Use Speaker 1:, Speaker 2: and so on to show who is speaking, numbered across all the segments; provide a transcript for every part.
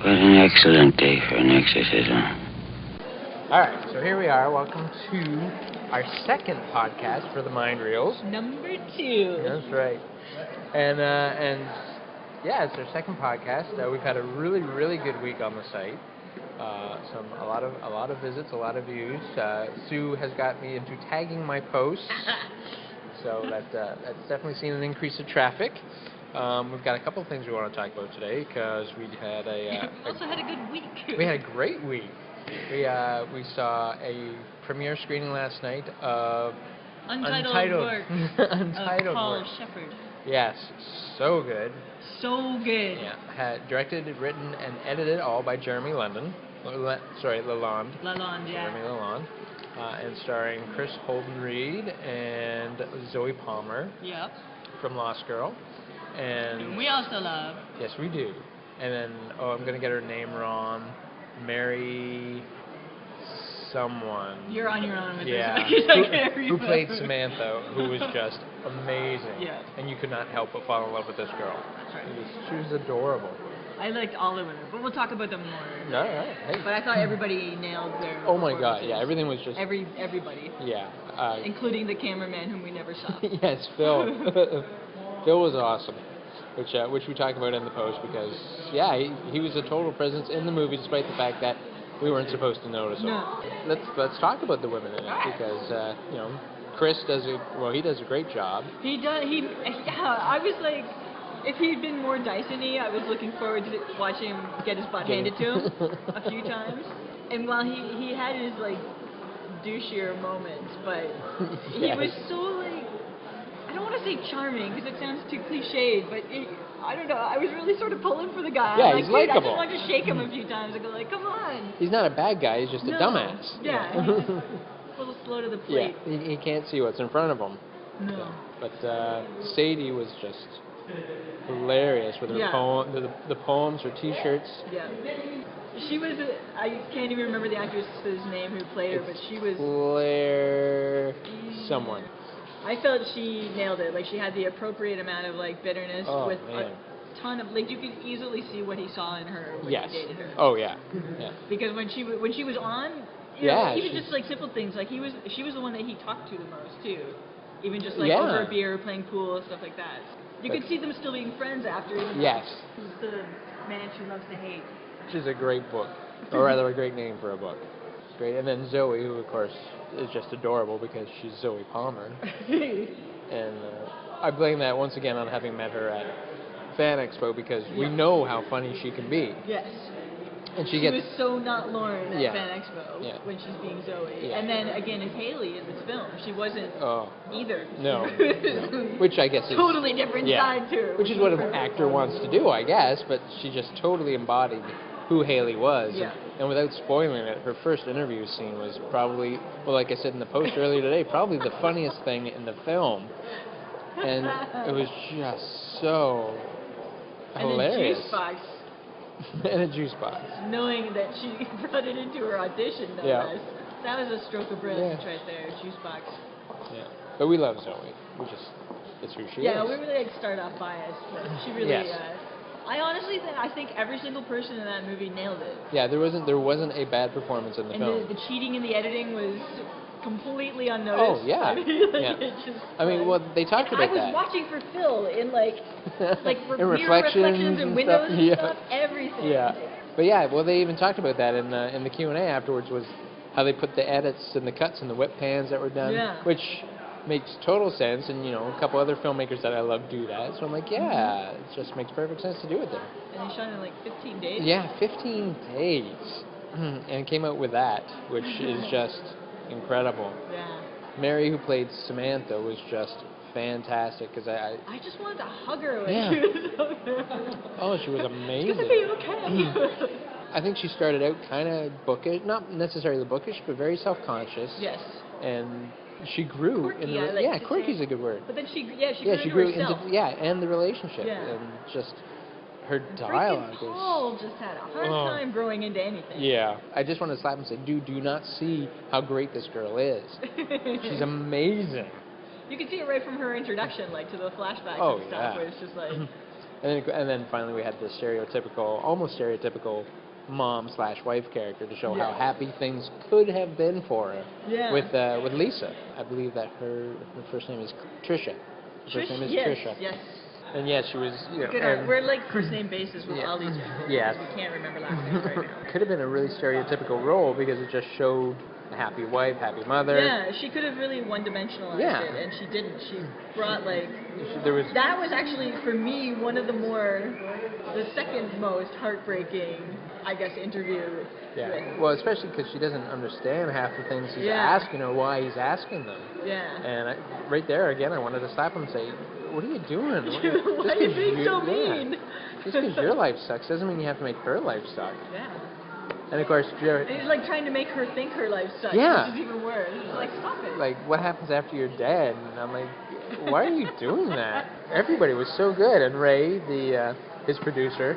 Speaker 1: What an excellent day for an exorcism.
Speaker 2: Alright, so here we are. Welcome to our second podcast for the Mind Reels.
Speaker 3: Number 2.
Speaker 2: That's right. And yeah, it's our second podcast. We've had a really, really good week on the site. A lot of visits, a lot of views. Sue has got me into tagging my posts, so that's definitely seen an increase of traffic. We've got a couple of things we want to talk about today because we had
Speaker 3: we also had a good week.
Speaker 2: We had a great week. We saw a premiere screening last night of
Speaker 3: Untitled Work
Speaker 2: Untitled
Speaker 3: of Paul
Speaker 2: Work.
Speaker 3: Shepard.
Speaker 2: Yes, so good.
Speaker 3: So good.
Speaker 2: Yeah, directed, written, and edited all by Jeremy Lalonde.
Speaker 3: Lalonde, yeah.
Speaker 2: Jeremy Lalonde. And starring Chris Holden-Reed and Zoe Palmer.
Speaker 3: Yep.
Speaker 2: From Lost Girl. And
Speaker 3: we also love.
Speaker 2: Yes, we do. And then, I'm going to get her name wrong. Mary someone.
Speaker 3: You're on your own with
Speaker 2: yeah.
Speaker 3: this.
Speaker 2: Who played Samantha, who was just amazing.
Speaker 3: Yeah.
Speaker 2: And you could not help but fall in love with this girl.
Speaker 3: That's right.
Speaker 2: She was adorable.
Speaker 3: I liked all of them, but we'll talk about them more.
Speaker 2: All right. Hey.
Speaker 3: But I thought everybody nailed their
Speaker 2: Oh my God! Yeah, everything was just
Speaker 3: everybody.
Speaker 2: Yeah.
Speaker 3: Including the cameraman whom we never saw.
Speaker 2: Yes, Phil. Phil was awesome, which we talked about in the post because he was a total presence in the movie despite the fact that we weren't supposed to notice him.
Speaker 3: No.
Speaker 2: Let's talk about the women in it because Chris does a great job.
Speaker 3: He does. I was like, if he'd been more Dyson-y, I was looking forward to watching him get his butt handed to him a few times. And while he had his like douchier moments, but he was so like, I don't want to say charming because it sounds too cliched, but I don't know. I was really sort of pulling for the guy.
Speaker 2: Yeah,
Speaker 3: he's
Speaker 2: likable.
Speaker 3: I just wanted to shake him a few times and go like, come on.
Speaker 2: He's not a bad guy. He's just a dumbass.
Speaker 3: Yeah. He's just a little slow to the plate.
Speaker 2: Yeah, he can't see what's in front of him.
Speaker 3: No.
Speaker 2: But Sadie was just hilarious with her the poems, her T-shirts.
Speaker 3: Yeah. She was, I can't even remember the actress's name who played her, but she was...
Speaker 2: Claire someone.
Speaker 3: I felt she nailed it. Like, she had the appropriate amount of, like, bitterness with
Speaker 2: man.
Speaker 3: a ton of... Like, you could easily see what he saw in her when he dated her.
Speaker 2: Oh, yeah. Yeah.
Speaker 3: Because when she was on, even just, like, simple things, like, she was the one that he talked to the most, too. Even just, like, over a beer, playing pool, stuff like that. You could see them still being friends after.
Speaker 2: Yes.
Speaker 3: The Man She Loves to Hate.
Speaker 2: Which is a great book, or rather a great name for a book. Great. And then Zoe, who of course is just adorable because she's Zoe Palmer. And I blame that once again on having met her at Fan Expo because we know how funny she can be.
Speaker 3: Yes.
Speaker 2: And
Speaker 3: she was so not Lauren at Fan Expo when she's being Zoe.
Speaker 2: Yeah.
Speaker 3: And then again as Haley in this film. She wasn't either.
Speaker 2: No. Which I guess is...
Speaker 3: Totally different side to her.
Speaker 2: Which is what an actor wants to do, I guess, but she just totally embodied who Haley was.
Speaker 3: Yeah.
Speaker 2: And without spoiling it, her first interview scene was probably, well, like I said in the post earlier today, probably the funniest thing in the film. And it was just so hilarious.
Speaker 3: And a juice box.
Speaker 2: And a juice box.
Speaker 3: Knowing that she brought it into her audition, no less. That was a stroke of brilliance right there, juice box. Yeah.
Speaker 2: But we love Zoe. It's who she is.
Speaker 3: Yeah, we really start off biased, but she really I honestly think every single person in that movie nailed it. Yeah, there wasn't a bad performance in the film. And the cheating in the editing was completely unnoticed.
Speaker 2: Oh, yeah. I mean, well, they talked about that.
Speaker 3: I was watching for Phil in, like for
Speaker 2: in
Speaker 3: mirror reflections and windows and stuff, everything.
Speaker 2: Yeah. But yeah, well, they even talked about that in the Q&A afterwards, was how they put the edits and the cuts and the whip pans that were done, which makes total sense, and, a couple other filmmakers that I love do that, so I'm like, it just makes perfect sense to do it there.
Speaker 3: And they shot it in, like, 15 days?
Speaker 2: Yeah, 15 days. And it came out with that, which is just... incredible.
Speaker 3: Yeah.
Speaker 2: Mary, who played Samantha, was just fantastic because
Speaker 3: I just wanted to hug her when she was over.
Speaker 2: Oh, she was amazing.
Speaker 3: It's gonna be okay.
Speaker 2: I think she started out kind of bookish, not necessarily bookish, but very self-conscious.
Speaker 3: Yes.
Speaker 2: And she grew
Speaker 3: quirky,
Speaker 2: quirky's a good word.
Speaker 3: But then she grew into herself.
Speaker 2: And the relationship and just. Her dialogue
Speaker 3: Paul just had a hard time growing into anything.
Speaker 2: Yeah. I just want to slap him and say, dude, do not see how great this girl is. She's amazing.
Speaker 3: You can see it right from her introduction, like, to the flashbacks and stuff, where it's just like...
Speaker 2: And then finally we had this almost stereotypical mom/wife character to show how happy things could have been for her.
Speaker 3: Yeah.
Speaker 2: With Lisa. I believe that her first name is Trisha. First name is Trisha.
Speaker 3: Yes.
Speaker 2: And yeah, she was,
Speaker 3: We're like first name basis with all these.
Speaker 2: Yes.
Speaker 3: We can't remember last names right now.
Speaker 2: Could have been a really stereotypical role because it just showed a happy wife, happy mother.
Speaker 3: Yeah, she could have really one-dimensionalized it, and she didn't. She brought that was actually for me one of the second most heartbreaking, I guess, interview.
Speaker 2: Yeah. Well, especially because she doesn't understand half the things he's asking or why he's asking them.
Speaker 3: Yeah.
Speaker 2: And right there again, I wanted to slap him and say, "What are you doing?
Speaker 3: Why are you being so mean?"
Speaker 2: Just because your life sucks doesn't mean you have to make her life suck.
Speaker 3: Yeah.
Speaker 2: And of course,
Speaker 3: he's like trying to make her think her life sucks,
Speaker 2: yeah.
Speaker 3: which is even worse. It's like, stop it.
Speaker 2: Like, what happens after you're dead? And I'm like, why are you doing that? Everybody was so good, and Ray, his producer,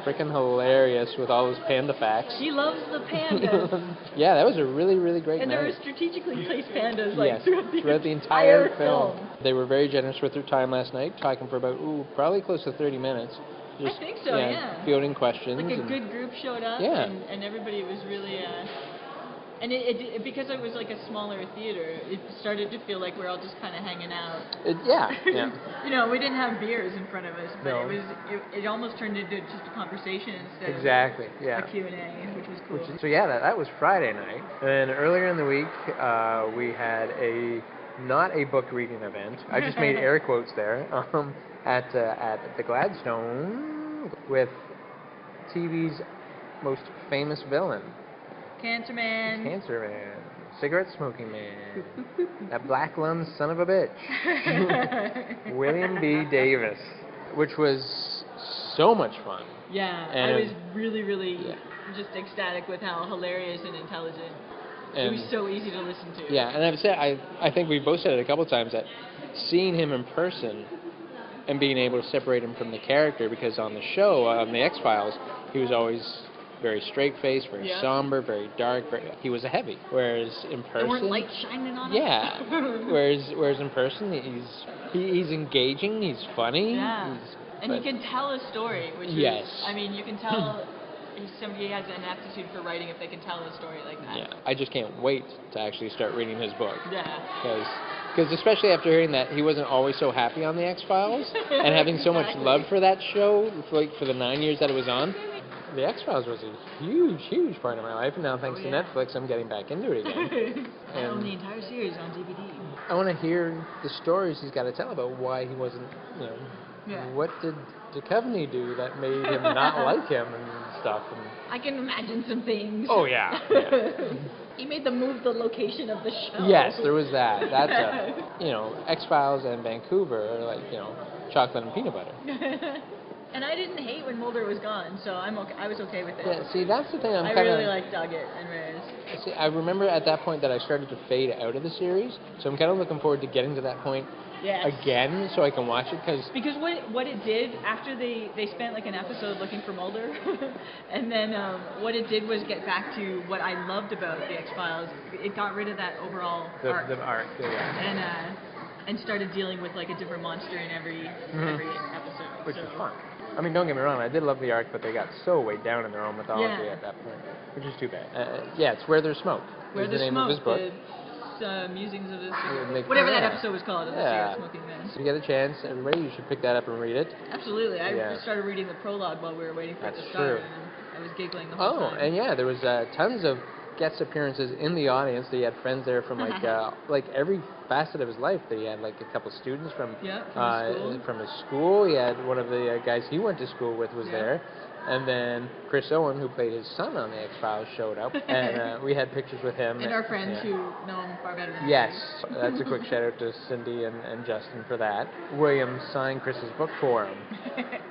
Speaker 2: freaking hilarious with all his panda facts.
Speaker 3: He loves the pandas.
Speaker 2: Yeah, that was a really, really great night.
Speaker 3: And there were strategically placed pandas
Speaker 2: throughout the entire film. They were very generous with their time last night, talking for about probably close to 30 minutes. Just,
Speaker 3: I think so, yeah.
Speaker 2: Fielding questions.
Speaker 3: Like a good group showed up, and everybody was really... and it because it was like a smaller theater, it started to feel like we're all just kind of hanging out.
Speaker 2: Yeah.
Speaker 3: We didn't have beers in front of us, but it almost turned into just a conversation instead of a Q&A, which was cool.
Speaker 2: So yeah, that was Friday night. And earlier in the week, we had not a book reading event. I just made air quotes there. At the Gladstone with TV's most famous villain.
Speaker 3: Cancer Man.
Speaker 2: Cigarette smoking man. That black lung son of a bitch. William B. Davis. Which was so much fun.
Speaker 3: Yeah,
Speaker 2: and
Speaker 3: I was really, really just ecstatic with how hilarious and intelligent. It was so easy to listen to.
Speaker 2: Yeah, and I've said, I think we've both said it a couple times, that seeing him in person and being able to separate him from the character, because on the show, on the X-Files, he was always very straight-faced, very somber, very dark. He was a heavy. Whereas in person,
Speaker 3: there weren't lights shining on him.
Speaker 2: Yeah. whereas in person, he's engaging. He's funny.
Speaker 3: Yeah. And he can tell a story, which is, I mean, you can tell if somebody has an aptitude for writing if they can tell a story like that.
Speaker 2: Yeah. I just can't wait to actually start reading his book.
Speaker 3: Yeah.
Speaker 2: Because especially after hearing that he wasn't always so happy on the X-Files and having so much love for that show, for the 9 years that it was on, the X-Files was a huge, huge part of my life. And now thanks to Netflix, I'm getting back into it again.
Speaker 3: I own the entire series on DVD.
Speaker 2: I want to hear the stories he's got to tell about why he wasn't, what did Duchovny do that made him not like him and stuff. And
Speaker 3: I can imagine some things.
Speaker 2: Oh, yeah.
Speaker 3: He made them move the location of the show.
Speaker 2: Yes, there was that. That's X-Files and Vancouver are like, chocolate and peanut butter.
Speaker 3: And I didn't hate when Mulder was gone, so I was okay with it.
Speaker 2: Yeah, see, that's the thing.
Speaker 3: I really like Doggett and Reyes.
Speaker 2: See, I remember at that point that I started to fade out of the series, so I'm kind of looking forward to getting to that point again, so I can watch it.
Speaker 3: Because what it did after they spent like an episode looking for Mulder, and then what it did was get back to what I loved about the X-Files. It got rid of that overall arc.
Speaker 2: The arc,
Speaker 3: and started dealing with like a different monster in every episode.
Speaker 2: Which is fun. I mean, don't get me wrong, I did love the arc, but they got so weighed down in their own mythology at that point, which is too bad. It's Where There's Smoke.
Speaker 3: Where There's Smoke, of his book. Musings of the whatever that episode was called, of the Cigarette Smoking Man.
Speaker 2: So if you get a chance, everybody, you should pick that up and read it.
Speaker 3: Absolutely. I started reading the prologue while we were waiting for it to start, and I was giggling the whole time.
Speaker 2: And there was tons of guest appearances in the audience. He had friends there from like every facet of his life. He had like a couple students from his school. He had one of the guys he went to school with was there. And then Chris Owen, who played his son on the X-Files, showed up, and we had pictures with him.
Speaker 3: And our friends who know him far better than
Speaker 2: Yes, that's a quick shout-out to Cindy and Justin for that. William signed Chris's book for him,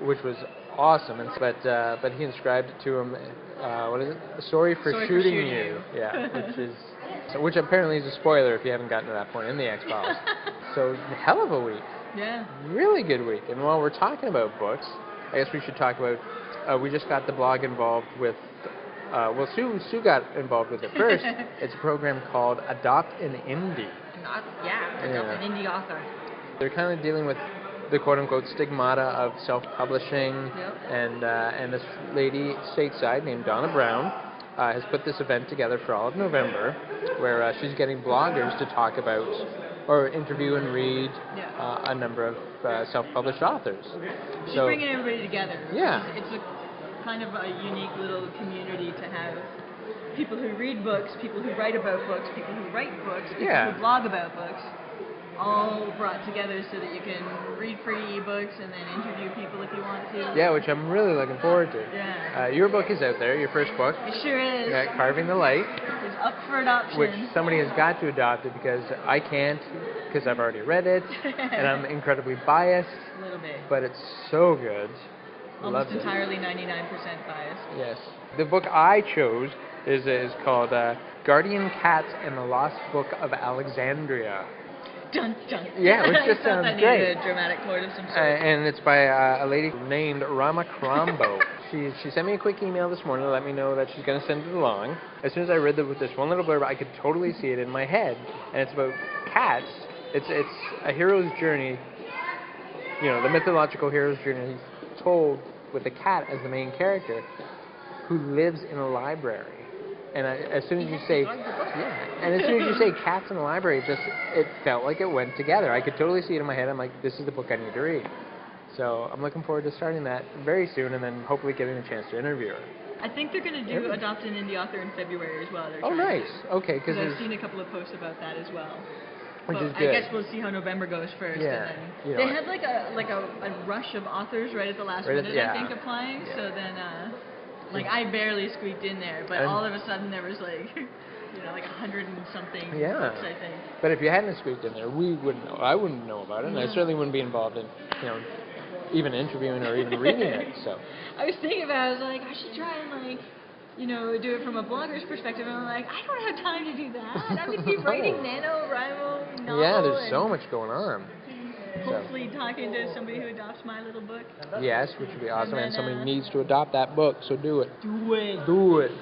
Speaker 2: which was awesome. But he inscribed it to him, what is it? Sorry for shooting you. Yeah, which apparently is a spoiler if you haven't gotten to that point in the X-Files. So, hell of a week.
Speaker 3: Yeah.
Speaker 2: Really good week. And while we're talking about books, I guess we should talk about... we just got the blog involved with, Sue got involved with it first. It's a program called Adopt an Indie.
Speaker 3: Adopt an Indie Author.
Speaker 2: They're kind of dealing with the quote-unquote stigmata of self-publishing,
Speaker 3: Yep.
Speaker 2: and this lady stateside named Donna Brown has put this event together for all of November, where she's getting bloggers to talk about or interview and read
Speaker 3: Yeah.
Speaker 2: a number of self-published authors.
Speaker 3: She's
Speaker 2: So
Speaker 3: bringing everybody together.
Speaker 2: Yeah.
Speaker 3: It's a kind of a unique little community to have people who read books, people who write about books, people who write books, people
Speaker 2: Yeah.
Speaker 3: who blog about books, all brought together so that you can read free ebooks and then interview people if you want to.
Speaker 2: yeah, which I'm really looking forward to.
Speaker 3: Yeah.
Speaker 2: Your book is out there, your first book,
Speaker 3: It sure is.
Speaker 2: Carving the Light,
Speaker 3: It's up for adoption.
Speaker 2: which somebody has got to adopt it because I can't, because I've already read it, and I'm incredibly biased,
Speaker 3: A little bit.
Speaker 2: but it's so good.
Speaker 3: Almost
Speaker 2: Loved it.
Speaker 3: entirely 99% biased.
Speaker 2: Yes. The book I chose is called Guardian Cats and the Lost Book of Alexandria.
Speaker 3: Dun dun.
Speaker 2: Yeah, which just
Speaker 3: I thought
Speaker 2: sounds
Speaker 3: that
Speaker 2: great.
Speaker 3: needed a dramatic chord of some sort.
Speaker 2: And it's by a lady named Rama Krambo. She sent me a quick email this morning to let me know that she's going to send it along. As soon as I read this one little blurb, I could totally see it in my head. And it's about cats. It's a hero's journey, the mythological hero's journey told with a cat as the main character who lives in a library. And as soon as you say, and as soon as you say cats in a library, it felt like it went together. I could totally see it in my head. I'm like, this is the book I need to read. So I'm looking forward to starting that very soon, and then hopefully getting a chance to interview her.
Speaker 3: I think they're going to do Adopt an Indie Author in February as well. They're
Speaker 2: Oh,
Speaker 3: trying
Speaker 2: nice. Okay,
Speaker 3: Because I've
Speaker 2: because
Speaker 3: seen a couple of posts about that as well.
Speaker 2: which
Speaker 3: But
Speaker 2: is good.
Speaker 3: I guess we'll see how November goes first.
Speaker 2: Yeah,
Speaker 3: And then they had like a rush of authors right at the last
Speaker 2: Right at-
Speaker 3: minute,
Speaker 2: yeah.
Speaker 3: I think, applying.
Speaker 2: Yeah.
Speaker 3: So then, I barely squeaked in there, but
Speaker 2: And-
Speaker 3: all of a sudden there was like, like 100 and something
Speaker 2: Yeah.
Speaker 3: books, I think.
Speaker 2: But if you hadn't squeaked in there, we wouldn't know. I wouldn't know about it, and I certainly wouldn't be involved in, even interviewing or even reading it. So.
Speaker 3: I was thinking about it, I was like, I should try and do it from a blogger's perspective, and I'm like, I don't have time to do that. I'm going to be writing NaNoWriMo novel.
Speaker 2: Yeah, there's so
Speaker 3: and
Speaker 2: much going on.
Speaker 3: hopefully talking to somebody who adopts my little book.
Speaker 2: Yes, which would be awesome, and
Speaker 3: then,
Speaker 2: somebody needs to adopt that book, so do it.
Speaker 3: Do it.
Speaker 2: Do it.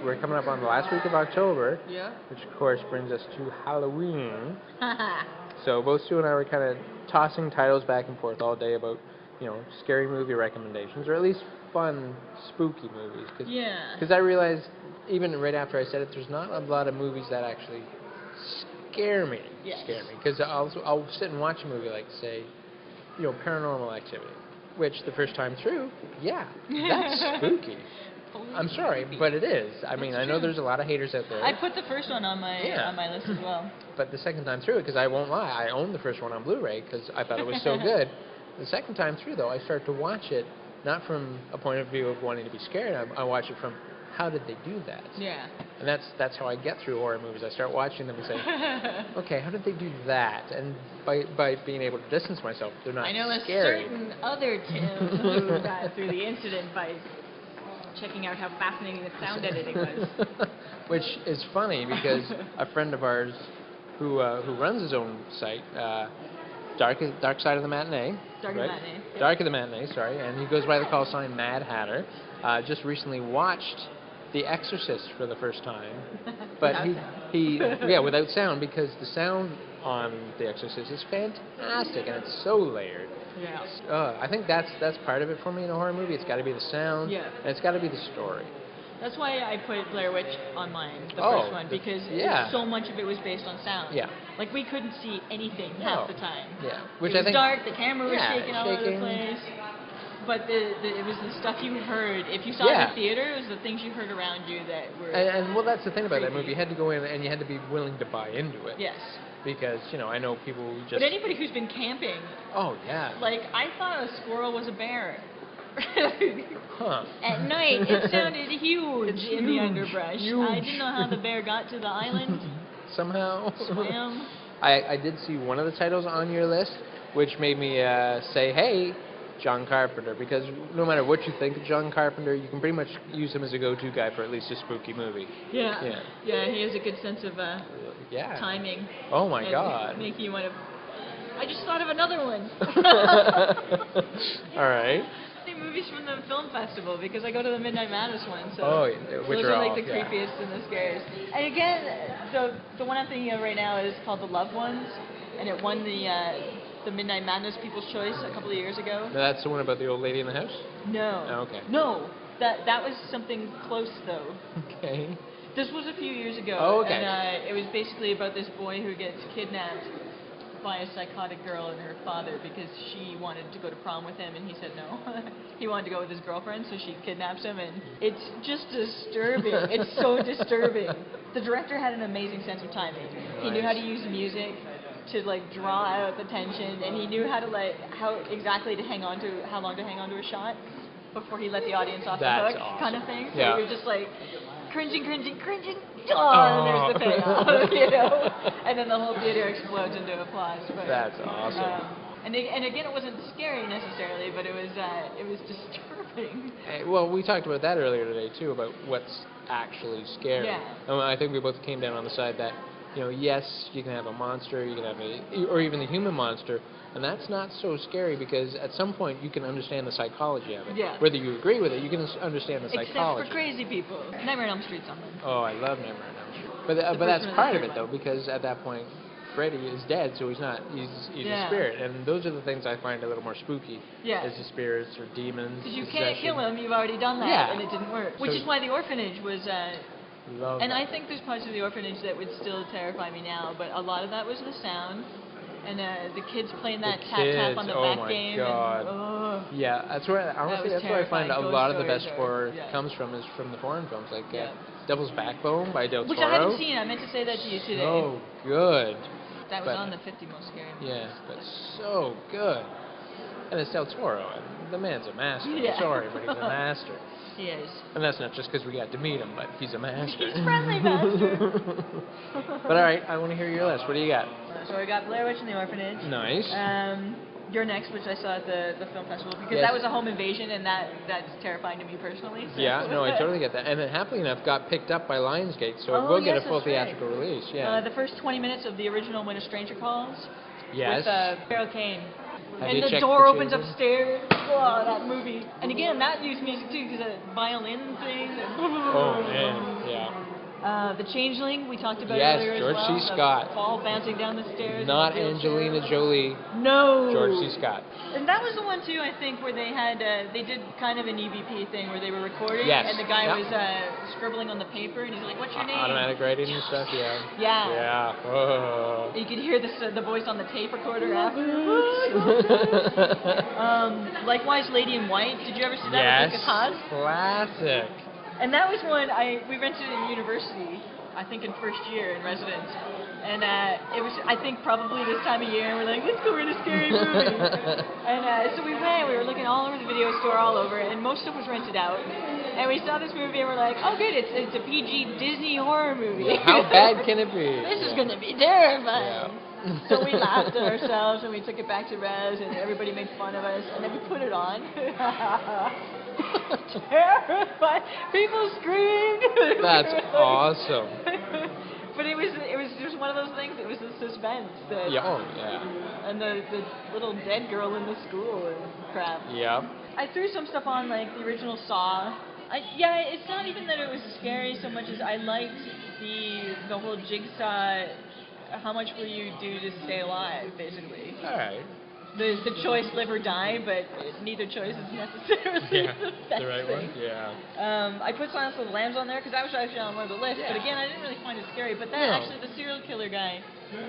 Speaker 2: We're coming up on the last week of October,
Speaker 3: Yeah.
Speaker 2: which of course brings us to Halloween. So both Sue and I were kind of tossing titles back and forth all day about, scary movie recommendations, or at least fun, spooky movies.
Speaker 3: Yeah.
Speaker 2: Because I realized, even right after I said it, there's not a lot of movies that actually scare me.
Speaker 3: Yes.
Speaker 2: Because I'll sit and watch a movie like, say, Paranormal Activity, which the first time through, yeah, that's spooky. I'm sorry, but it is. I mean, I know there's a lot of haters out there.
Speaker 3: I put the first one on my list as well.
Speaker 2: But the second time through, because I won't lie, I owned the first one on Blu-ray because I thought it was so good. The second time through, though, I start to watch it not from a point of view of wanting to be scared. I watch it from how did they do that?
Speaker 3: Yeah.
Speaker 2: And that's how I get through horror movies. I start watching them and say, okay, how did they do that? And by being able to distance myself, they're not
Speaker 3: I know
Speaker 2: scary.
Speaker 3: a certain other Tim who got through the incident by checking out how fascinating the sound editing was.
Speaker 2: Which is funny because a friend of ours who runs his own site, Dark Side of the Matinee.
Speaker 3: Dark of the Matinee.
Speaker 2: Dark of the Matinee, sorry, and he goes by the call sign Mad Hatter. Just recently watched The Exorcist for the first time, but without sound, because the sound on The Exorcist is fantastic and it's so layered.
Speaker 3: Yeah.
Speaker 2: I think that's part of it for me in a horror movie. It's got to be the sound,
Speaker 3: Yeah.
Speaker 2: and it's got to be the story.
Speaker 3: That's why I put Blair Witch on mine, the
Speaker 2: Oh,
Speaker 3: first one, because so much of it was based on sound.
Speaker 2: Yeah.
Speaker 3: Like, we couldn't see anything half the time.
Speaker 2: Yeah, which
Speaker 3: it was
Speaker 2: I think
Speaker 3: dark, the camera was
Speaker 2: yeah,
Speaker 3: shaking all over the place. But it was the stuff you heard. If you saw it in the theater, it was the things you heard around you that were...
Speaker 2: And well, that's the thing about that movie. You had to go in and you had to be willing to buy into it. Yes. Because, I know people who just...
Speaker 3: But anybody who's been camping...
Speaker 2: Oh, yeah.
Speaker 3: Like, I thought a squirrel was a bear.
Speaker 2: Huh.
Speaker 3: At night, it sounded huge in the underbrush.
Speaker 2: Huge.
Speaker 3: I didn't know how the bear got to the island.
Speaker 2: Somehow.
Speaker 3: Swam.
Speaker 2: I did see one of the titles on your list, which made me say, hey, John Carpenter, because no matter what you think of John Carpenter, you can pretty much use him as a go-to guy for at least a spooky movie.
Speaker 3: Yeah. Yeah, he has a good sense of timing.
Speaker 2: Oh, my God.
Speaker 3: Make you want to... I just thought of another one.
Speaker 2: All right.
Speaker 3: The movies from the film festival, because I go to the Midnight Madness one, so
Speaker 2: which
Speaker 3: those
Speaker 2: are
Speaker 3: like
Speaker 2: all,
Speaker 3: the creepiest and the scariest. And again, the one I'm thinking of right now is called The Loved Ones, and it won the the Midnight Madness People's Choice a couple of years ago.
Speaker 2: No, that's the one about the old lady in the house?
Speaker 3: No.
Speaker 2: Oh, okay.
Speaker 3: No, that was something close though.
Speaker 2: Okay.
Speaker 3: This was a few years ago.
Speaker 2: Oh, okay.
Speaker 3: And it was basically about this boy who gets kidnapped by a psychotic girl and her father because she wanted to go to prom with him and he said no. He wanted to go with his girlfriend, so she kidnaps him, and it's just disturbing. It's so disturbing. The director had an amazing sense of timing. He knew how to use music to like draw out the tension, and he knew how to how long to hang on to a shot before he let the audience off the hook,
Speaker 2: awesome.
Speaker 3: kind of thing. So
Speaker 2: Yeah.
Speaker 3: you're just like cringing, and there's the payoff, you know, and then the whole theater explodes into applause. But,
Speaker 2: That's awesome.
Speaker 3: And again, it wasn't scary necessarily, but it was disturbing.
Speaker 2: Well, we talked about that earlier today too, about what's actually scary.
Speaker 3: Yeah.
Speaker 2: And I think we both came down on the side that, yes, you can have a monster, you can have or even the human monster, and that's not so scary because at some point you can understand the psychology of it.
Speaker 3: Yeah.
Speaker 2: Whether you agree with it, you can understand the psychology.
Speaker 3: Except for crazy people. Nightmare on Elm Street, something.
Speaker 2: Oh, I love Nightmare on Elm Street. But that's part of it though, because at that point, Freddy is dead, so he's not. He's a spirit, and those are the things I find a little more spooky.
Speaker 3: Yeah.
Speaker 2: Is the spirits or demons.
Speaker 3: Because you can't kill him, you've already done that,
Speaker 2: Yeah.
Speaker 3: and it didn't work. Which
Speaker 2: So-
Speaker 3: is why the orphanage was.
Speaker 2: Love
Speaker 3: And
Speaker 2: that.
Speaker 3: I think there's parts of the orphanage that would still terrify me now, but a lot of that was the sound. And the kids playing that tap on the
Speaker 2: oh
Speaker 3: back
Speaker 2: my
Speaker 3: game.
Speaker 2: God.
Speaker 3: And,
Speaker 2: Yeah, that's where honestly
Speaker 3: was
Speaker 2: that's where I find a
Speaker 3: terrifying.
Speaker 2: lot of
Speaker 3: Ghost
Speaker 2: the best
Speaker 3: stories
Speaker 2: horror
Speaker 3: are- yeah.
Speaker 2: comes from is from the foreign films like
Speaker 3: Yeah.
Speaker 2: Devil's Backbone by Del Toro.
Speaker 3: which I haven't seen. I meant to say that to you today.
Speaker 2: So good.
Speaker 3: That was
Speaker 2: but-
Speaker 3: on the 50 most scary movies.
Speaker 2: Yeah, but so good. And it's Del Toro, and the man's a master.
Speaker 3: Yeah.
Speaker 2: I'm sorry, but he's a master.
Speaker 3: He is.
Speaker 2: And that's not just because we got to meet him, but he's a master.
Speaker 3: He's friendly master.
Speaker 2: But all right, I want to hear your list. What do you got?
Speaker 3: So I got Blair Witch in the Orphanage.
Speaker 2: Nice.
Speaker 3: You're Next, which I saw at the film festival, because
Speaker 2: Yes.
Speaker 3: that was a home invasion, and that's terrifying to me personally. So.
Speaker 2: Yeah, no, I totally get that. And then happily enough got picked up by Lionsgate, so
Speaker 3: Oh,
Speaker 2: we'll get
Speaker 3: yes,
Speaker 2: a full
Speaker 3: that's right.
Speaker 2: theatrical release. Yeah.
Speaker 3: The first 20 minutes of the original When a Stranger Calls.
Speaker 2: Yes.
Speaker 3: With Carol Kane.
Speaker 2: Have
Speaker 3: And
Speaker 2: you
Speaker 3: the
Speaker 2: checked
Speaker 3: door
Speaker 2: the
Speaker 3: opens
Speaker 2: children?
Speaker 3: upstairs. Oh, that movie. And again, that used music too, because a violin thing.
Speaker 2: Oh man, yeah.
Speaker 3: The Changeling, we talked about
Speaker 2: Yes,
Speaker 3: earlier
Speaker 2: George
Speaker 3: as well.
Speaker 2: C.
Speaker 3: The
Speaker 2: Scott.
Speaker 3: ball bouncing down the stairs.
Speaker 2: Not
Speaker 3: in the
Speaker 2: Angelina
Speaker 3: wheelchair.
Speaker 2: Jolie,
Speaker 3: No.
Speaker 2: George C. Scott.
Speaker 3: And that was the one too, I think, where they had they did kind of an EVP thing where they were recording,
Speaker 2: Yes.
Speaker 3: and the guy
Speaker 2: Yep.
Speaker 3: was scribbling on the paper, and he's like, "What's your name?"
Speaker 2: Automatic writing and stuff, yeah.
Speaker 3: Yeah.
Speaker 2: Yeah. Whoa.
Speaker 3: You could hear the voice on the tape recorder after. Likewise, Lady in White. Did you ever see that
Speaker 2: Yes.
Speaker 3: with Lucas Haas?
Speaker 2: Classic.
Speaker 3: And that was one we rented in university. I think in first year in residence. And it was, I think, probably this time of year, and we're like, let's go rent a scary movie. And so we went, we were looking all over the video store, all over, and most stuff was rented out. And we saw this movie, and we're like, oh, good, it's a PG Disney horror movie.
Speaker 2: How bad can it be?
Speaker 3: This is going to be terrifying.
Speaker 2: Yeah.
Speaker 3: So we laughed at ourselves, and we took it back to res, and everybody made fun of us, and then we put it on. Terrified. People screamed.
Speaker 2: That's awesome.
Speaker 3: But it was just one of those things. It was the suspense. That,
Speaker 2: Yeah. Oh, yeah.
Speaker 3: And the little dead girl in the school and crap.
Speaker 2: Yeah.
Speaker 3: I threw some stuff on, like the original Saw. It's not even that it was scary so much as I liked the whole Jigsaw. How much will you do to stay alive, basically?
Speaker 2: All right.
Speaker 3: The choice live or die, but neither choice is necessarily
Speaker 2: Yeah.
Speaker 3: the best
Speaker 2: The right
Speaker 3: thing.
Speaker 2: one? Yeah.
Speaker 3: I put Silence of the Lambs on there because that was actually on one of the lists.
Speaker 2: Yeah.
Speaker 3: But again, I didn't really find it scary. But
Speaker 2: No.
Speaker 3: then actually the serial killer guy,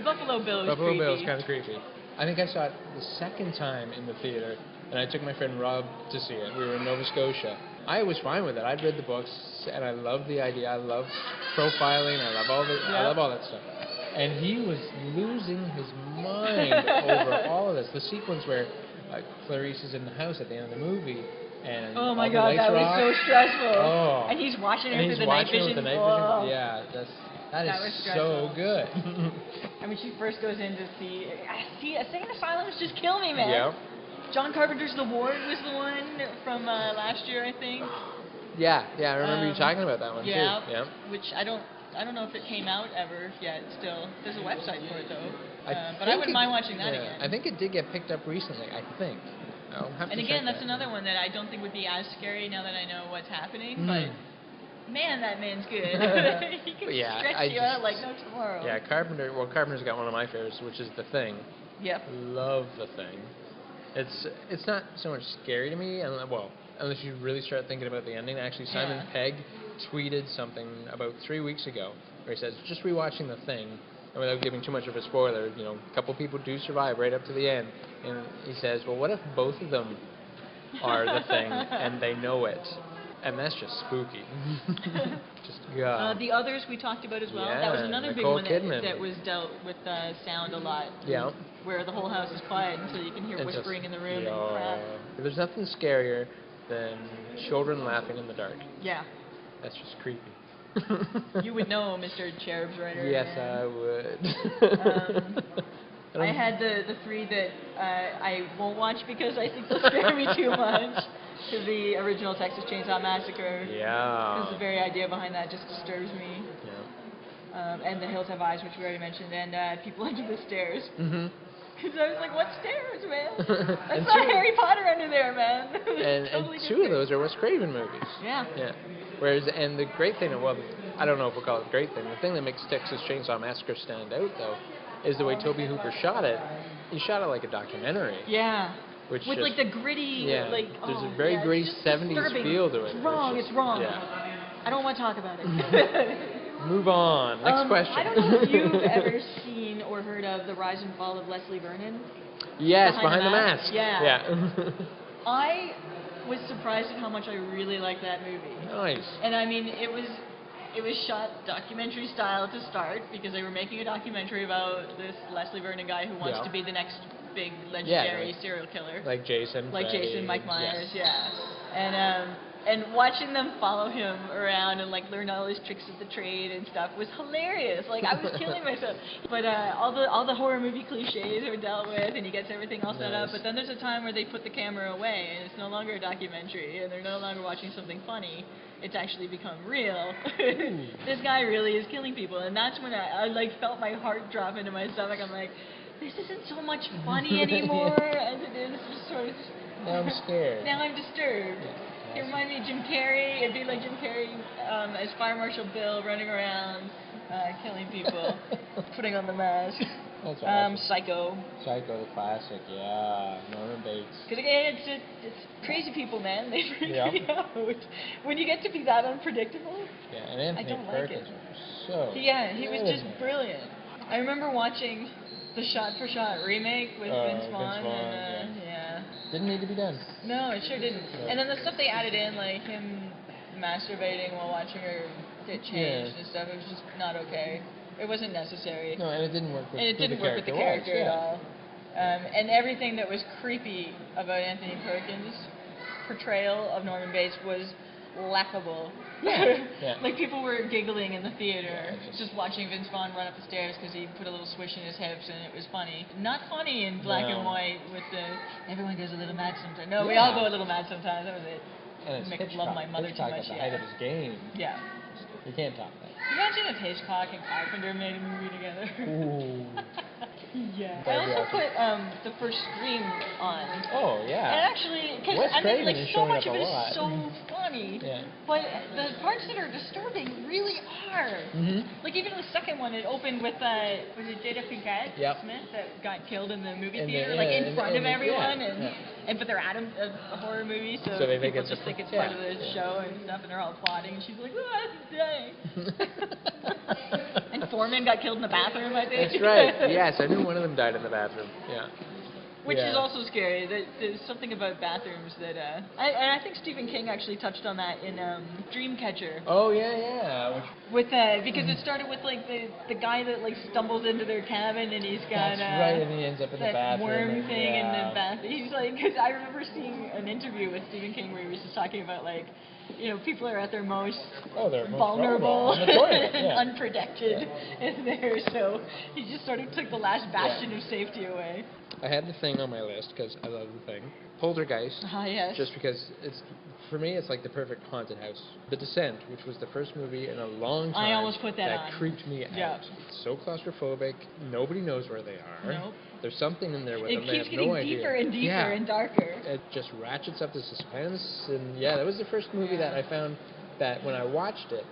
Speaker 3: Buffalo Bill, was
Speaker 2: Buffalo
Speaker 3: creepy.
Speaker 2: Bill's kind of creepy. I think I saw it the second time in the theater, and I took my friend Rob to see it. We were in Nova Scotia. I was fine with it. I'd read the books, and I loved the idea. I love profiling. I love all that stuff. And he was losing his mind over all of this. The sequence where Clarice is in the house at the end of the movie, and
Speaker 3: Oh my
Speaker 2: all the
Speaker 3: god,
Speaker 2: lights
Speaker 3: that
Speaker 2: are
Speaker 3: was
Speaker 2: off.
Speaker 3: so stressful.
Speaker 2: Oh.
Speaker 3: And he's watching her
Speaker 2: And
Speaker 3: through
Speaker 2: he's
Speaker 3: the night
Speaker 2: watching
Speaker 3: vision.
Speaker 2: with the night
Speaker 3: Oh.
Speaker 2: vision. Yeah, that
Speaker 3: That was
Speaker 2: is
Speaker 3: stressful.
Speaker 2: so good.
Speaker 3: I mean, she first goes in to see. Insane Asylums just kill me, man.
Speaker 2: Yeah.
Speaker 3: John Carpenter's The Ward was the one from last year, I think.
Speaker 2: Yeah, I remember you talking about that one
Speaker 3: Yeah.
Speaker 2: too. Yeah.
Speaker 3: Which I don't know if it came out ever yet. Still, there's a website for it though. But I
Speaker 2: think
Speaker 3: wouldn't mind watching that again.
Speaker 2: I think it did get picked up recently. I think. I'll have
Speaker 3: And
Speaker 2: to
Speaker 3: again,
Speaker 2: check
Speaker 3: that's
Speaker 2: that.
Speaker 3: another one that I don't think would be as scary now that I know what's happening.
Speaker 2: Mm.
Speaker 3: But man, that man's good. He can
Speaker 2: Yeah,
Speaker 3: stretch
Speaker 2: I
Speaker 3: you
Speaker 2: just-
Speaker 3: out like no tomorrow.
Speaker 2: Yeah, Carpenter's got one of my favorites, which is The Thing.
Speaker 3: Yep.
Speaker 2: Love The Thing. It's not so much scary to me, unless you really start thinking about the ending. Actually, Simon
Speaker 3: Yeah.
Speaker 2: Pegg tweeted something about 3 weeks ago where he says, just rewatching The Thing, and without giving too much of a spoiler, a couple people do survive right up to the end, and he says, well, what if both of them are The Thing and they know it? And that's just spooky. Just God.
Speaker 3: The Others we talked about as well. That was
Speaker 2: Yeah,
Speaker 3: another big
Speaker 2: Nicole
Speaker 3: one
Speaker 2: Kidman.
Speaker 3: that was dealt with sound a lot.
Speaker 2: Yeah.
Speaker 3: Where the whole house is quiet until you can hear
Speaker 2: It's
Speaker 3: whispering
Speaker 2: just-
Speaker 3: in the room
Speaker 2: yeah.
Speaker 3: and crap.
Speaker 2: There's nothing scarier than children laughing in the dark.
Speaker 3: Yeah.
Speaker 2: That's just creepy.
Speaker 3: You would know, Mr. Cherub's writer.
Speaker 2: Yes,
Speaker 3: man.
Speaker 2: I would.
Speaker 3: I had the three that I won't watch because I think they'll scare me too much. To the original Texas Chainsaw Massacre.
Speaker 2: Yeah.
Speaker 3: Because the very idea behind that just disturbs me.
Speaker 2: Yeah.
Speaker 3: And The Hills Have Eyes, which we already mentioned, and People Under the Stairs.
Speaker 2: Mm-hmm.
Speaker 3: Because I was like, what stairs, man? That's
Speaker 2: And
Speaker 3: not
Speaker 2: two-
Speaker 3: Harry Potter under there, man.
Speaker 2: And
Speaker 3: Totally
Speaker 2: two of
Speaker 3: different.
Speaker 2: those are Wes Craven movies.
Speaker 3: Yeah.
Speaker 2: Yeah. Whereas, and the great thing, I don't know if we'll call it the great thing. The thing that makes Texas Chainsaw Massacre stand out, though, is the way Tobe Hooper shot it. He shot it like a documentary.
Speaker 3: Yeah.
Speaker 2: Which
Speaker 3: With
Speaker 2: just,
Speaker 3: like the gritty,
Speaker 2: yeah,
Speaker 3: like
Speaker 2: there's
Speaker 3: oh,
Speaker 2: a very
Speaker 3: yeah,
Speaker 2: gritty
Speaker 3: it's just
Speaker 2: 70s
Speaker 3: disturbing.
Speaker 2: feel to it.
Speaker 3: It's wrong. It's wrong.
Speaker 2: Yeah.
Speaker 3: I don't want to talk about it.
Speaker 2: Move on. Next question.
Speaker 3: I don't know if you've ever seen or heard of The Rise and Fall of Leslie Vernon.
Speaker 2: Yes,
Speaker 3: Behind
Speaker 2: Behind
Speaker 3: the
Speaker 2: the
Speaker 3: Mask?
Speaker 2: Mask.
Speaker 3: Yeah. I was surprised at how much I really liked that movie.
Speaker 2: Nice.
Speaker 3: And I mean, it was shot documentary style to start because they were making a documentary about this Leslie Vernon guy who wants
Speaker 2: Yeah.
Speaker 3: to be the next big legendary
Speaker 2: like-
Speaker 3: serial killer.
Speaker 2: Like Jason.
Speaker 3: Like
Speaker 2: Freddy,
Speaker 3: Jason, Mike Myers,
Speaker 2: yes.
Speaker 3: yeah. And watching them follow him around and like learn all his tricks of the trade and stuff was hilarious. Like I was killing myself. But all the horror movie cliches are dealt with and he gets everything all set up.
Speaker 2: Nice.
Speaker 3: But then there's a time where they put the camera away and it's no longer a documentary and they're no longer watching something funny. It's actually become real. This guy really is killing people, and that's when I like felt my heart drop into my stomach. I'm like, this isn't so much funny anymore as it is just sort of.
Speaker 2: Now I'm scared.
Speaker 3: Now I'm disturbed. It reminded me of Jim Carrey. It'd be like Jim Carrey as Fire Marshal Bill running around killing people, putting on the mask.
Speaker 2: That's awesome.
Speaker 3: Psycho.
Speaker 2: Psycho, the classic, yeah. Norman Bates.
Speaker 3: Because again, it's crazy people, man. They freak
Speaker 2: Yeah.
Speaker 3: me out. When you get to be that unpredictable.
Speaker 2: Yeah, and Anthony
Speaker 3: don't like
Speaker 2: Perkins
Speaker 3: it.
Speaker 2: was so
Speaker 3: Yeah, he was
Speaker 2: good
Speaker 3: just
Speaker 2: in it.
Speaker 3: brilliant. I remember watching the shot-for-shot remake with Vince Vaughn.
Speaker 2: Vince Vaughn,
Speaker 3: And, yeah.
Speaker 2: Didn't need to be done.
Speaker 3: No, it sure didn't.
Speaker 2: Yeah.
Speaker 3: And then the stuff they added in, like him masturbating while watching her get changed
Speaker 2: Yeah.
Speaker 3: and stuff, it was just not okay. It wasn't necessary.
Speaker 2: No, and it didn't work with
Speaker 3: And it
Speaker 2: who
Speaker 3: didn't work with the
Speaker 2: character
Speaker 3: character at
Speaker 2: was,
Speaker 3: all. And everything that was creepy about Anthony Perkins' portrayal of Norman Bates was laughable.
Speaker 2: Yeah. Yeah.
Speaker 3: Like people were giggling in the theater
Speaker 2: Yeah,
Speaker 3: just watching Vince Vaughn run up the stairs because he put a little swish in his hips and it was funny. Not funny in black
Speaker 2: No.
Speaker 3: and white with the everyone goes a little mad sometimes. No, we
Speaker 2: Yeah.
Speaker 3: all go a little mad sometimes. That was it.
Speaker 2: And it's
Speaker 3: Make
Speaker 2: Hitchcock.
Speaker 3: love my mother too
Speaker 2: Hitchcock
Speaker 3: much.
Speaker 2: at the
Speaker 3: Yeah.
Speaker 2: height of his game.
Speaker 3: Yeah.
Speaker 2: You can't top that.
Speaker 3: Imagine if Hitchcock and Carpenter made a movie together.
Speaker 2: Ooh.
Speaker 3: Yeah. I
Speaker 2: That'd be
Speaker 3: also
Speaker 2: awesome.
Speaker 3: put the first Scream on.
Speaker 2: Oh,
Speaker 3: And
Speaker 2: yeah.
Speaker 3: actually, because
Speaker 2: Wes
Speaker 3: I mean,
Speaker 2: Craven
Speaker 3: like
Speaker 2: is
Speaker 3: so
Speaker 2: showing
Speaker 3: much
Speaker 2: up
Speaker 3: of
Speaker 2: a
Speaker 3: it
Speaker 2: lot.
Speaker 3: is so funny,
Speaker 2: Yeah.
Speaker 3: but the parts that are disturbing really are.
Speaker 2: Mm-hmm.
Speaker 3: Like even the second one, it opened with was it Jada Pinkett
Speaker 2: Yep.
Speaker 3: Smith that got killed in the movie
Speaker 2: In the-
Speaker 3: theater, like
Speaker 2: yeah,
Speaker 3: in front of everyone,
Speaker 2: yeah.
Speaker 3: and but they're at a horror movie, so,
Speaker 2: So they think
Speaker 3: people
Speaker 2: it's
Speaker 3: just
Speaker 2: a-
Speaker 3: think it's
Speaker 2: yeah,
Speaker 3: part of the
Speaker 2: yeah.
Speaker 3: show and stuff, and they're all applauding, and she's like, "Oh, I'm dying." And Foreman got killed in the bathroom, I think.
Speaker 2: That's right. Yes, I knew one of them died in the bathroom. Yeah.
Speaker 3: Which
Speaker 2: Yeah.
Speaker 3: is also scary. There's something about bathrooms that, and I think Stephen King actually touched on that in Dreamcatcher.
Speaker 2: Oh, yeah. Which,
Speaker 3: Because it started with like the guy that like stumbles into their cabin and he's got
Speaker 2: that's right, and he ends up in the
Speaker 3: that
Speaker 2: bathroom.
Speaker 3: worm
Speaker 2: and,
Speaker 3: thing in
Speaker 2: yeah.
Speaker 3: the bath. He's like, because I remember seeing an interview with Stephen King where he was just talking about like, you know, people are at their most
Speaker 2: They're most
Speaker 3: vulnerable
Speaker 2: in the toilet,
Speaker 3: and
Speaker 2: yeah.
Speaker 3: unprotected in there. So he just sort of took the last bastion of safety away.
Speaker 2: I had the Thing on my list because I love the Thing. Poltergeist.
Speaker 3: Ah, yes.
Speaker 2: Just because for me, it's like the perfect haunted house. The Descent, which was the first movie in a long time.
Speaker 3: I almost put that on.
Speaker 2: creeped me
Speaker 3: Yeah.
Speaker 2: out. It's so claustrophobic. Nobody knows where they are.
Speaker 3: Nope.
Speaker 2: There's something in there with
Speaker 3: It
Speaker 2: them. They
Speaker 3: keeps
Speaker 2: have
Speaker 3: getting
Speaker 2: no idea.
Speaker 3: deeper and deeper
Speaker 2: Yeah.
Speaker 3: and darker.
Speaker 2: It just ratchets up the suspense, and yeah, that was the first movie that I found that when I watched it,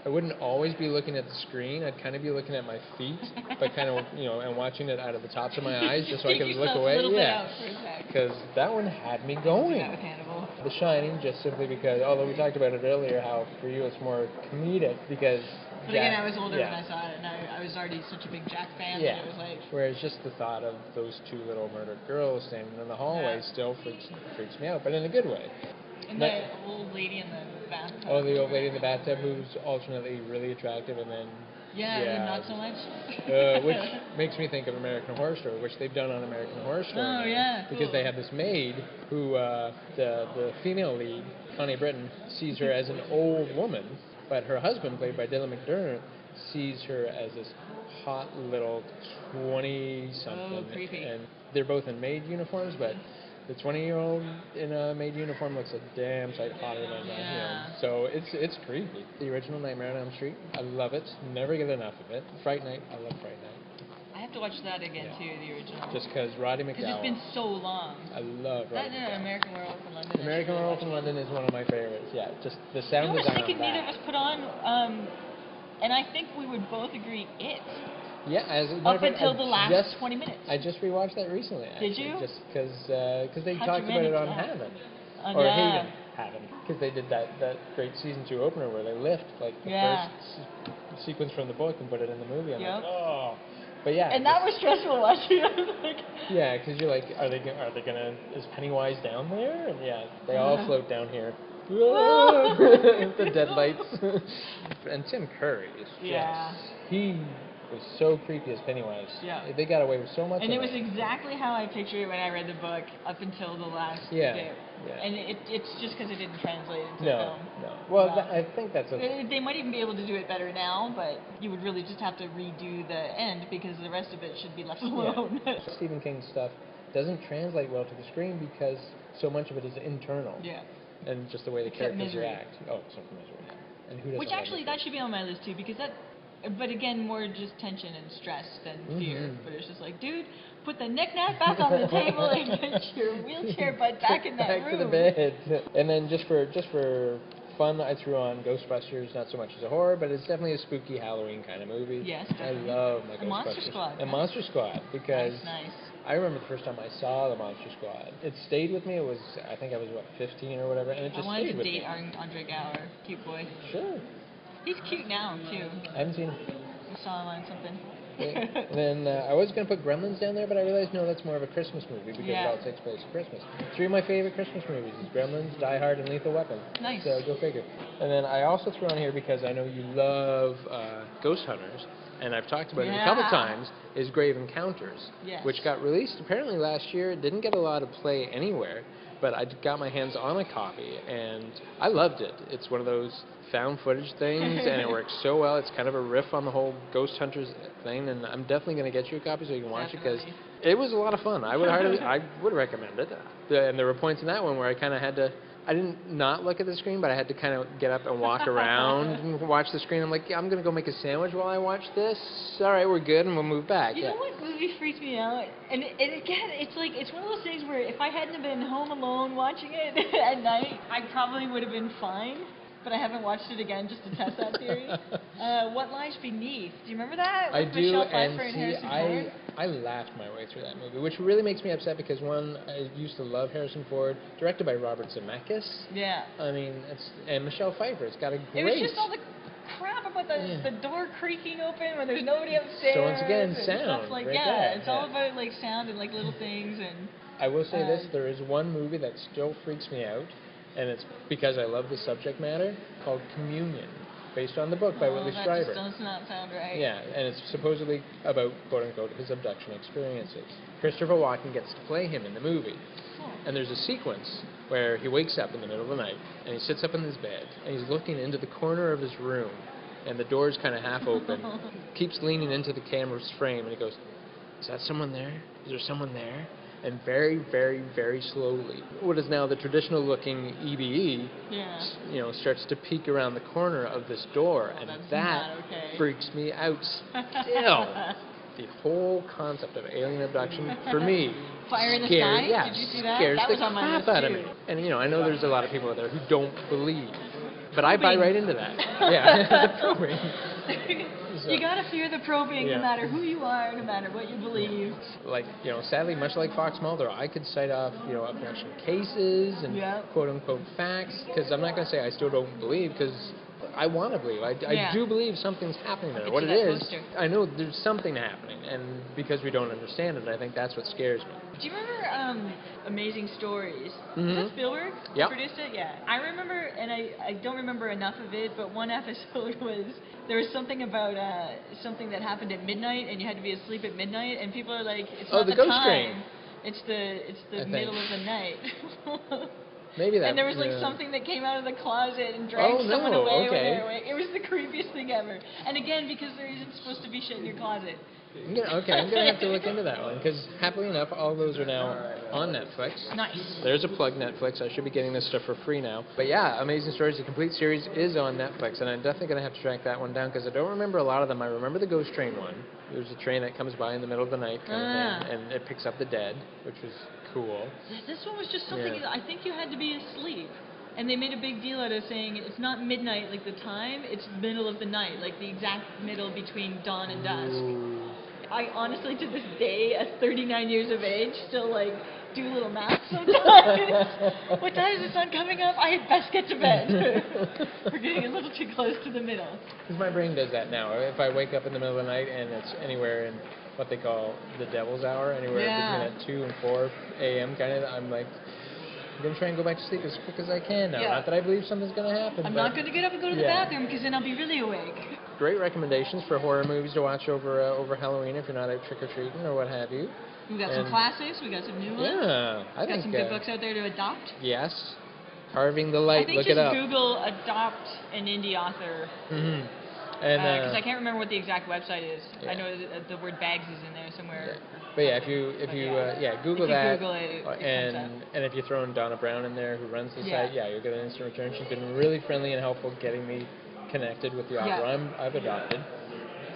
Speaker 2: I wouldn't always be looking at the screen. I'd kind of be looking at my feet, but kind of, and watching it out of the tops of my eyes just so I
Speaker 3: Take
Speaker 2: could look
Speaker 3: yourself
Speaker 2: away.
Speaker 3: A little bit out for a sec.
Speaker 2: Because that one had me
Speaker 3: Do
Speaker 2: going.
Speaker 3: that with Hannibal.
Speaker 2: The Shining, just simply because, although we talked about it earlier, how for you it's more comedic because.
Speaker 3: But again, I was older
Speaker 2: yeah.
Speaker 3: when I saw it, and I was already such a big Jack fan
Speaker 2: Yeah.
Speaker 3: that it was like.
Speaker 2: Whereas just the thought of those two little murdered girls standing in the hallway still freaks me out, but in a good way.
Speaker 3: And the old lady in the bathtub.
Speaker 2: Oh, the old lady in the bathtub who's alternately really attractive and then.
Speaker 3: Yeah, not so much.
Speaker 2: Which makes me think of American Horror Story, which they've done on American Horror Story.
Speaker 3: Oh,
Speaker 2: now,
Speaker 3: yeah,
Speaker 2: because
Speaker 3: cool.
Speaker 2: they have this maid who, the female lead, Connie Britton, sees her as an old woman, but her husband, played by Dylan McDermott, sees her as this hot little 20-something.
Speaker 3: Oh, creepy.
Speaker 2: And they're both in maid uniforms, but the 20-year-old in a maid uniform looks a damn sight hotter than so it's creepy. The original Nightmare on Elm Street, I love it. Never get enough of it. Fright Night, I love Fright Night.
Speaker 3: I have to watch that again too, the original.
Speaker 2: Just because Roddy McDowall.
Speaker 3: Because it's been so long.
Speaker 2: I love Roddy McDowall.
Speaker 3: American Werewolf in London.
Speaker 2: American Werewolf in London is one of my favorites. Yeah, just the sound
Speaker 3: I was
Speaker 2: design
Speaker 3: thinking
Speaker 2: on
Speaker 3: neither
Speaker 2: that.
Speaker 3: of us put on, and I think we would both agree it.
Speaker 2: Yeah,
Speaker 3: Up until the last 20 minutes.
Speaker 2: I just rewatched that recently. Actually,
Speaker 3: Did you?
Speaker 2: Just because they
Speaker 3: How'd
Speaker 2: talked
Speaker 3: you
Speaker 2: about it
Speaker 3: manage
Speaker 2: on
Speaker 3: that?
Speaker 2: Haven.
Speaker 3: Oh,
Speaker 2: Or
Speaker 3: yeah.
Speaker 2: Haven. Because they did that great season 2 opener where they lift like the first sequence from the book and put it in the movie. I'm like, oh. But yeah.
Speaker 3: And that was stressful watching. I was like,
Speaker 2: yeah, because you're like, are they gonna? Is Pennywise down there? And yeah, they all float down here. The deadlights. And Tim Curry is he was so creepy as Pennywise.
Speaker 3: Yeah.
Speaker 2: They got away with so much.
Speaker 3: And
Speaker 2: of
Speaker 3: it was exactly how I pictured it when I read the book up until the last bit.
Speaker 2: Yeah.
Speaker 3: And it's just because it didn't translate into
Speaker 2: No.
Speaker 3: film.
Speaker 2: No. Well, I think that's
Speaker 3: They might even be able to do it better now, but you would really just have to redo the end because the rest of it should be left alone.
Speaker 2: Stephen King's stuff doesn't translate well to the screen because so much of it is internal.
Speaker 3: Yeah.
Speaker 2: And just the way the
Speaker 3: Except
Speaker 2: characters
Speaker 3: Misery.
Speaker 2: react. Oh, except for Misery. And who doesn't
Speaker 3: Which
Speaker 2: love
Speaker 3: actually,
Speaker 2: Misery?
Speaker 3: that should be on my list too, because that, but again, more just tension and stress than fear. But it's just like, dude, put the knick-knack back on the table and get your wheelchair butt back in that
Speaker 2: back
Speaker 3: room.
Speaker 2: to the bed. And then just for fun, I threw on Ghostbusters, not so much as a horror, but it's definitely a spooky Halloween kind of movie.
Speaker 3: Yes,
Speaker 2: I
Speaker 3: definitely.
Speaker 2: love my
Speaker 3: And
Speaker 2: Ghostbusters.
Speaker 3: Monster Squad.
Speaker 2: And Monster Squad, because
Speaker 3: Nice.
Speaker 2: I remember the first time I saw the Monster Squad. It stayed with me. I think I was, 15 or whatever, and it just
Speaker 3: I wanted
Speaker 2: stayed
Speaker 3: to
Speaker 2: with
Speaker 3: date
Speaker 2: me.
Speaker 3: Andre Gower, cute boy.
Speaker 2: Sure.
Speaker 3: He's cute now too.
Speaker 2: I haven't seen
Speaker 3: I saw him on something.
Speaker 2: And then I was going to put Gremlins down there, but I realized, no, that's more of a Christmas movie because it all takes place at Christmas. 3 of my favorite Christmas movies is Gremlins, Die Hard, and Lethal Weapon.
Speaker 3: Nice.
Speaker 2: So go figure. And then I also threw on here because I know you love Ghost Hunters, and I've talked about it a couple times, is Grave Encounters, which got released apparently last year. It didn't get a lot of play anywhere, but I got my hands on a copy, and I loved it. It's one of those found footage things, and it works so well. It's kind of a riff on the whole Ghost Hunters thing, and I'm definitely going to get you a copy so you can watch it, because it was a lot of fun. I would recommend it. And there were points in that one where I kind of had to, I didn't not look at the screen, but I had to kind of get up and walk around and watch the screen. I'm like, I'm going to go make a sandwich while I watch this. All right, we're good, and we'll move back.
Speaker 3: You know what movie freaks me out? And again, it's like, it's one of those things where if I hadn't have been home alone watching it at night, I probably would have been fine. But I haven't watched it again just to test that theory. What Lies Beneath? Do you remember that?
Speaker 2: I
Speaker 3: With
Speaker 2: do,
Speaker 3: Michelle
Speaker 2: and
Speaker 3: Pfeiffer and
Speaker 2: see,
Speaker 3: Harrison Ford?
Speaker 2: I laughed my way through that movie, which really makes me upset because, one, I used to love Harrison Ford, directed by Robert Zemeckis.
Speaker 3: Yeah.
Speaker 2: I mean, and Michelle Pfeiffer. It's got a great...
Speaker 3: It was just all the crap about the door creaking open when there's nobody upstairs.
Speaker 2: So once again,
Speaker 3: and
Speaker 2: sound.
Speaker 3: Stuff like,
Speaker 2: right
Speaker 3: yeah,
Speaker 2: there.
Speaker 3: it's all about like sound and like little things and...
Speaker 2: I will say this, there is one movie that still freaks me out, and it's because I love the subject matter, called Communion, based on the book by Whitley Strieber.
Speaker 3: That just does not sound right.
Speaker 2: Yeah, and it's supposedly about, quote-unquote, his abduction experiences. Christopher Walken gets to play him in the movie. And there's a sequence where he wakes up in the middle of the night, and he sits up in his bed, and he's looking into the corner of his room, and the door's kind of half open, keeps leaning into the camera's frame, and he goes, is that someone there? Is there someone there? And very, very, very slowly, what is now the traditional-looking EBE, starts to peek around the corner of this door, and that freaks me out still. The whole concept of alien abduction, for me,
Speaker 3: Fire in the
Speaker 2: scares,
Speaker 3: Sky? Did you see that?
Speaker 2: Scares
Speaker 3: That
Speaker 2: the
Speaker 3: was on my
Speaker 2: crap
Speaker 3: list
Speaker 2: out of
Speaker 3: too.
Speaker 2: me. And I know there's a lot of people out there who don't believe But I buy right into that. Yeah, the probing.
Speaker 3: You gotta fear the probing,
Speaker 2: Yeah.
Speaker 3: no matter who you are, no matter what you believe.
Speaker 2: Like, sadly, much like Fox Mulder, I could cite off, a bunch of cases and
Speaker 3: Yeah.
Speaker 2: quote-unquote facts, because I'm not going to say I still don't believe, because I want to believe. I
Speaker 3: Yeah.
Speaker 2: do believe something's happening there.
Speaker 3: Get
Speaker 2: What
Speaker 3: you
Speaker 2: it
Speaker 3: that
Speaker 2: is,
Speaker 3: poster.
Speaker 2: I know there's something happening, and because we don't understand it, I think that's what scares me.
Speaker 3: Do you remember Amazing Stories?
Speaker 2: Mhm.
Speaker 3: Was that Spielberg?
Speaker 2: Yep.
Speaker 3: Produced it? Yeah. I remember, and I don't remember enough of it, but one episode was, there was something about something that happened at midnight, and you had to be asleep at midnight, and people are like, it's not
Speaker 2: the
Speaker 3: the
Speaker 2: ghost
Speaker 3: time.
Speaker 2: train.
Speaker 3: It's the
Speaker 2: I
Speaker 3: middle
Speaker 2: think.
Speaker 3: of the night.
Speaker 2: Maybe that.
Speaker 3: And there was like
Speaker 2: yeah.
Speaker 3: something that came out of the closet and dragged
Speaker 2: Oh, no,
Speaker 3: someone away when
Speaker 2: okay.
Speaker 3: they were awake. It was the creepiest thing ever. And again, because there isn't supposed to be shit in your closet.
Speaker 2: I'm gonna have to look into that one, because happily enough, all those are now on Netflix.
Speaker 3: Nice.
Speaker 2: There's a plug, Netflix. I should be getting this stuff for free now. But yeah, Amazing Stories, the complete series, is on Netflix, and I'm definitely going to have to track that one down, because I don't remember a lot of them. I remember the Ghost Train one. There's a train that comes by in the middle of the night, kind of thing, and it picks up the dead, which was cool.
Speaker 3: This one was just something,
Speaker 2: Yeah.
Speaker 3: I think you had to be asleep. And they made a big deal out of saying it's not midnight like the time, it's middle of the night, like the exact middle between dawn and dusk.
Speaker 2: Ooh.
Speaker 3: I honestly, to this day, at 39 years of age, still like do little math sometimes. What time is the sun coming up? I had best get to bed. We're getting a little too close to the middle.
Speaker 2: Because my brain does that now. If I wake up in the middle of the night and it's anywhere in what they call the devil's hour, anywhere
Speaker 3: Yeah.
Speaker 2: between that 2 and 4 a.m. kind of, I'm like, I'm going to try and go back to sleep as quick as I can now.
Speaker 3: Yeah.
Speaker 2: Not that I believe something's going to happen.
Speaker 3: I'm
Speaker 2: but
Speaker 3: not going to get up and go to the
Speaker 2: yeah.
Speaker 3: bathroom because then I'll be really awake.
Speaker 2: Great recommendations for horror movies to watch over Halloween if you're not out trick-or-treating or what have you.
Speaker 3: We got some
Speaker 2: And-
Speaker 3: classics, we got some new ones.
Speaker 2: Yeah, I
Speaker 3: We got
Speaker 2: think
Speaker 3: some good books out there to adopt.
Speaker 2: Yes. Carving the
Speaker 3: I
Speaker 2: Light,
Speaker 3: think
Speaker 2: look
Speaker 3: just
Speaker 2: it up.
Speaker 3: Google adopt an indie author
Speaker 2: Mm-hmm. And
Speaker 3: because I can't remember what the exact website is.
Speaker 2: Yeah.
Speaker 3: I know the word bags is in there somewhere.
Speaker 2: But yeah, if you Google
Speaker 3: If you
Speaker 2: that,
Speaker 3: Google it, it comes
Speaker 2: and if you throw in Donna Brown in there, who runs the
Speaker 3: Yeah.
Speaker 2: site, you'll get an instant return. She's been really friendly and helpful getting me connected with the author
Speaker 3: Yeah.
Speaker 2: I've adopted.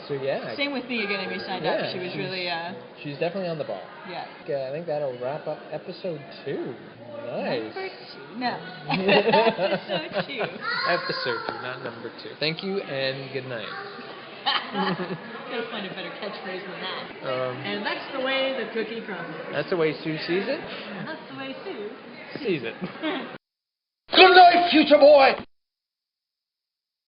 Speaker 2: So yeah,
Speaker 3: Same with me getting me signed
Speaker 2: Yeah,
Speaker 3: up. She was really
Speaker 2: she's definitely on the ball.
Speaker 3: yeah.
Speaker 2: I think that'll wrap up episode 2. Nice.
Speaker 3: Number 2. No. Episode 2.
Speaker 2: Episode 2, not number 2. Thank you and good night.
Speaker 3: Gotta find a better catchphrase than that. And that's the way the cookie crumbles.
Speaker 2: That's the way Sue sees it.
Speaker 3: And that's the way Sue
Speaker 2: Sees it.
Speaker 4: Good night, future boy!